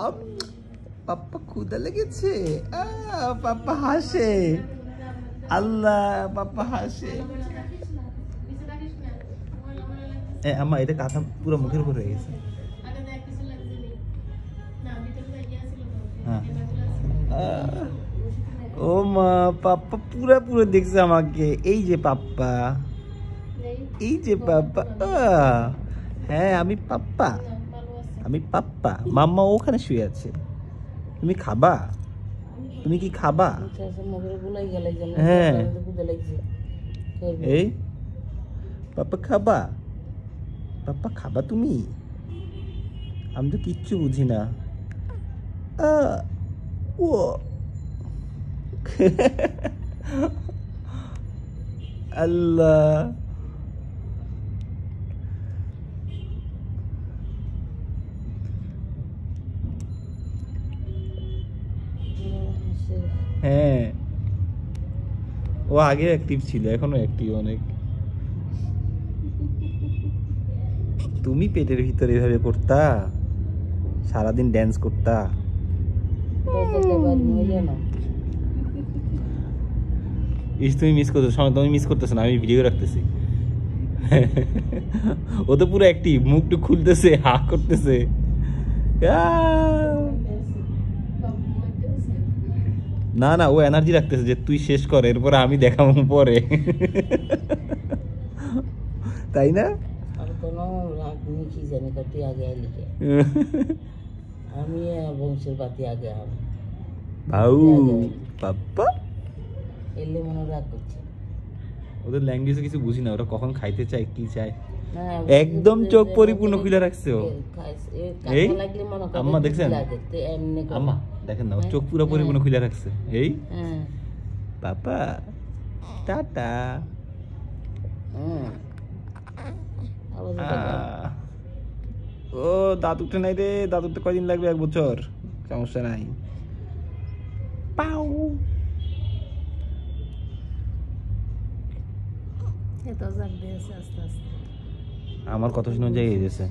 up পাপ্পা ক্ষুধা লেগেছে পাপ্পা হাসে আল্লাহ পাপ্পা হাসে আম্মা এটা কাঁথা পুরো মুখের উপর হয়ে গেছে হ্যাঁ ও মা পাপ্পা পুরো পুরো দেখছে আমাকে এই যে পাপ্পা হ্যাঁ আমি পাপ্পা মাম্মা ওখানে শুয়ে আছে তুমি খাবা তুমি কি খাবা হ্যাঁ এই পাপ্পা খাবা তুমি আমি তো কিচ্ছু বুঝি না ও আল্লাহ হ্যাঁ ও আগে অ্যাক্টিভ ছিল এখনো অ্যাক্টিভ অনেক তুমি পেটের ভিতরে এভাবে করতা সারাদিন ড্যান্স করতা তুমি মিস করতেছো সময় তুমি মিস করতেছো না আমি ভিডিও রাখতেছি ও তো পুরো অ্যাক্টিভ মুখটু খুলতেছে হা করতেছে না না ও এনার্জি রাখতেছে যে তুই শেষ কর এরপরে আমি দেখাবো পরে তাই না আমি বংশের বাতি আগে পাপ্পা এলে মনে রাগ করছে ওদের ল্যাঙ্গুয়েজে কিছু বুঝি না ওরা কখন খাইতে চায় কি চায় একদম চোখ পরিপূর্ণ খুলে রাখছে ও এই আম্মা দেখছেন আম্মা দেখেন না চোখ পুরো পরিপূর্ণ খুলে রাখছে এই পাপা টাটা ও দাদুটা নাই রে দাদুটা কয়দিন লাগবে 1 বছর সমস্যা নাই পাউ আমার কথা শুনে জেগে গেছে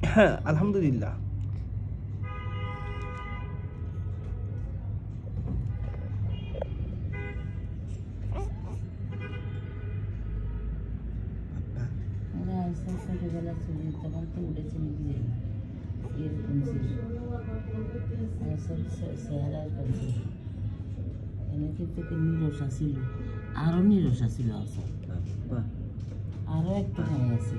হ্যাঁ আলহামদুলিল্লাহ নিরসা ছিল আরো নিরসা ছিল আরো একটু আছে